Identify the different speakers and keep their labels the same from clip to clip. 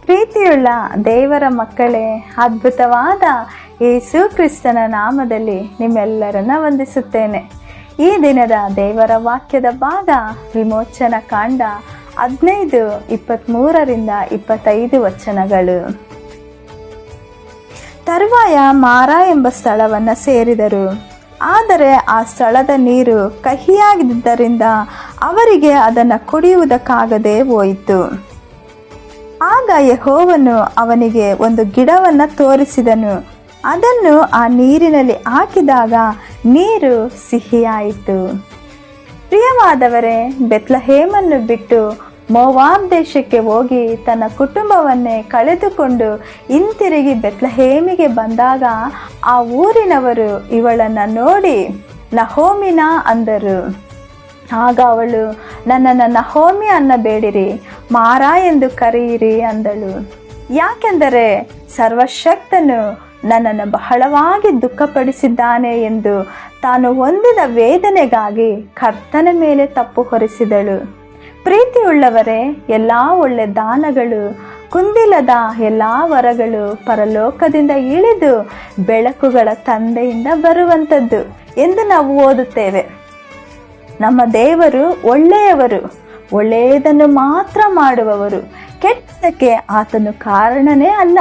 Speaker 1: ಪ್ರೀತಿಯುಳ್ಳ ದೇವರ ಮಕ್ಕಳೇ, ಅದ್ಭುತವಾದ ಯೇಸು ಕ್ರಿಸ್ತನ ನಾಮದಲ್ಲಿ ನಿಮ್ಮೆಲ್ಲರನ್ನ ವಂದಿಸುತ್ತೇನೆ. ಈ ದಿನದ ದೇವರ ವಾಕ್ಯದ ಭಾಗ ವಿಮೋಚನ ಕಾಂಡ 15:23-25 ವಚನಗಳು. ತರುವಾಯ ಮಾರಾ ಎಂಬ ಸ್ಥಳವನ್ನು ಸೇರಿದರು. ಆದರೆ ಆ ಸ್ಥಳದ ನೀರು ಕಹಿಯಾಗಿದ್ದರಿಂದ ಅವರಿಗೆ ಅದನ್ನು ಕುಡಿಯುವುದಕ್ಕಾಗದೆ ಹೋಯಿತು. ಆಗ ಯೆಹೋವನು ಅವನಿಗೆ ಒಂದು ಗಿಡವನ್ನು ತೋರಿಸಿದನು. ಅದನ್ನು ಆ ನೀರಿನಲ್ಲಿ ಹಾಕಿದಾಗ ನೀರು ಸಿಹಿಯಾಯಿತು. ಪ್ರಿಯವಾದವರೇ, ಬೆತ್ಲಹೇಮನ್ನು ಬಿಟ್ಟು ಮೋವಾಬ್ ದೇಶಕ್ಕೆ ಹೋಗಿ ತನ್ನ ಕುಟುಂಬವನ್ನೇ ಕಳೆದುಕೊಂಡು ಹಿಂತಿರುಗಿ ಬೆತ್ಲಹೇಮಿಗೆ ಬಂದಾಗ ಆ ಊರಿನವರು ಇವಳನ್ನು ನೋಡಿ ನಹೋಮಿನ ಅಂದರು. ಆಗ ಅವಳು, ನನ್ನನ್ನು ನಹೋಮಿ ಅನ್ನಬೇಡಿರಿ, ಮಾರಾ ಎಂದು ಕರೆಯಿರಿ ಅಂದಳು. ಯಾಕೆಂದರೆ ಸರ್ವಶಕ್ತನು ನನ್ನನ್ನು ಬಹಳವಾಗಿ ದುಃಖಪಡಿಸಿದ್ದಾನೆ ಎಂದು ತಾನು ಹೊಂದಿದ ವೇದನೆಗಾಗಿ ಕರ್ತನ ಮೇಲೆ ತಪ್ಪು ಹೊರಿಸಿದಳು. ಪ್ರೀತಿಯುಳ್ಳವರೇ, ಎಲ್ಲ ಒಳ್ಳೆ ದಾನಗಳು, ಕುಂದಿಲ್ಲದ ಎಲ್ಲ ವರಗಳು ಪರಲೋಕದಿಂದ ಇಳಿದು ಬೆಳಕುಗಳ ತಂದೆಯಿಂದ ಬರುವಂಥದ್ದು ಎಂದು ನಾವು ಓದುತ್ತೇವೆ. ನಮ್ಮ ದೇವರು ಒಳ್ಳೆಯವರು, ಒಳ್ಳೆಯದನ್ನು ಮಾತ್ರ ಮಾಡುವವರು. ಕೆಟ್ಟದಕ್ಕೆ ಆತನು ಕಾರಣನೇ ಅಲ್ಲ.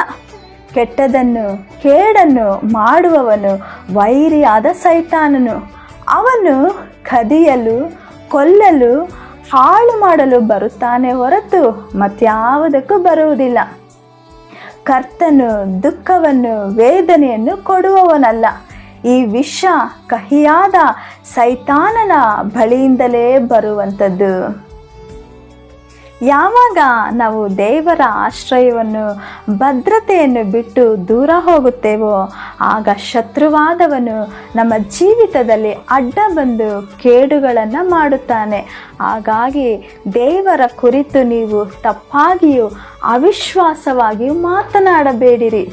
Speaker 1: ಕೆಟ್ಟದನ್ನು ಕೇಡನ್ನು ಮಾಡುವವನು ವೈರಿಯಾದ ಸೈತಾನನು. ಅವನು ಕದಿಯಲು, ಕೊಲ್ಲಲು, ಹಾಳು ಮಾಡಲು ಬರುತ್ತಾನೆ ಹೊರತು ಮತ್ಯಾವುದಕ್ಕೂ ಬರುವುದಿಲ್ಲ. ಕರ್ತನು ದುಃಖವನ್ನು, ವೇದನೆಯನ್ನು ಕೊಡುವವನಲ್ಲ. ಈ ವಿಷ ಕಹಿಯಾದ ಸೈತಾನನ ಬಳಿಯಿಂದಲೇ ಬರುವಂಥದ್ದು. ಯಾವಾಗ ನಾವು ದೇವರ ಆಶ್ರಯವನ್ನು, ಭದ್ರತೆಯನ್ನು ಬಿಟ್ಟು ದೂರ ಹೋಗುತ್ತೇವೋ ಆಗ ಶತ್ರುವಾದವನು ನಮ್ಮ ಜೀವಿತದಲ್ಲಿ ಅಡ್ಡ ಬಂದು ಕೇಡುಗಳನ್ನು ಮಾಡುತ್ತಾನೆ. ಹಾಗಾಗಿ ದೇವರ ಕುರಿತು ನೀವು ತಪ್ಪಾಗಿಯೂ ಅವಿಶ್ವಾಸವಾಗಿಯೂ ಮಾತನಾಡಬೇಡಿರಿ.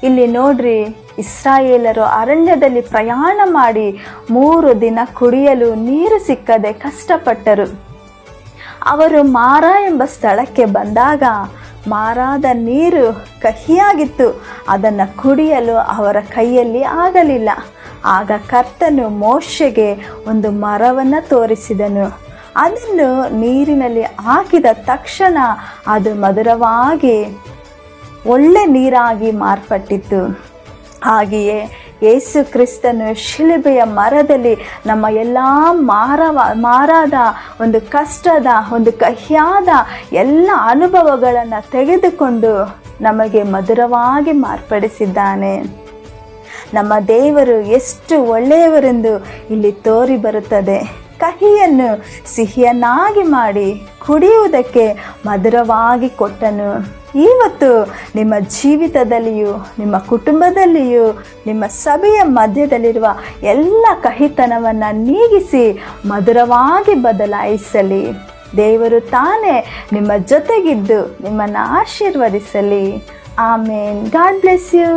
Speaker 1: ಇಲ್ಲಿ ನೋಡ್ರಿ, ಇಸ್ರಾಯೇಲರು ಅರಣ್ಯದಲ್ಲಿ ಪ್ರಯಾಣ ಮಾಡಿ 3 ದಿನ ಕುಡಿಯಲು ನೀರು ಸಿಕ್ಕದೆ ಕಷ್ಟಪಟ್ಟರು. ಅವರು ಮಾರಾ ಎಂಬ ಸ್ಥಳಕ್ಕೆ ಬಂದಾಗ ಮಾರಾದ ನೀರು ಕಹಿಯಾಗಿತ್ತು. ಅದನ್ನು ಕುಡಿಯಲು ಅವರ ಕೈಯಲ್ಲಿ ಆಗಲಿಲ್ಲ. ಆಗ ಕರ್ತನು ಮೋಶೆಗೆ ಒಂದು ಮರವನ್ನು ತೋರಿಸಿದನು. ಅದನ್ನು ನೀರಿನಲ್ಲಿ ಹಾಕಿದ ತಕ್ಷಣ ಅದು ಮಧುರವಾಗಿ ಒಳ್ಳೆ ನೀರಾಗಿ ಮಾರ್ಪಟ್ಟಿತು. ಹಾಗೆಯೇ ಯೇಸು ಕ್ರಿಸ್ತನು ಶಿಲುಬೆಯ ಮರದಲ್ಲಿ ನಮ್ಮ ಎಲ್ಲ ಮಾರಾದ ಒಂದು ಕಷ್ಟದ, ಒಂದು ಕಹಿಯಾದ ಎಲ್ಲ ಅನುಭವಗಳನ್ನು ತೆಗೆದುಕೊಂಡು ನಮಗೆ ಮಧುರವಾಗಿ ಮಾರ್ಪಡಿಸಿದ್ದಾನೆ. ನಮ್ಮ ದೇವರು ಎಷ್ಟು ಒಳ್ಳೆಯವರೆಂದು ಇಲ್ಲಿ ತೋರಿ ಬರುತ್ತದೆ. ಕಹಿಯನ್ನು ಸಿಹಿಯನ್ನಾಗಿ ಮಾಡಿ ಕುಡಿಯುವುದಕ್ಕೆ ಮಧುರವಾಗಿ ಕೊಟ್ಟನು. ಇವತ್ತು ನಿಮ್ಮ ಜೀವಿತದಲ್ಲಿಯೂ, ನಿಮ್ಮ ಕುಟುಂಬದಲ್ಲಿಯೂ, ನಿಮ್ಮ ಸಭೆಯ ಮಧ್ಯದಲ್ಲಿರುವ ಎಲ್ಲ ಕಹಿತನವನ್ನು ನೀಗಿಸಿ ಮಧುರವಾಗಿ ಬದಲಾಯಿಸಲಿ. ದೇವರು ತಾನೇ ನಿಮ್ಮ ಜೊತೆಗಿದ್ದು ನಿಮ್ಮನ್ನು ಆಶೀರ್ವದಿಸಲಿ. ಆಮೇನ್. God bless you.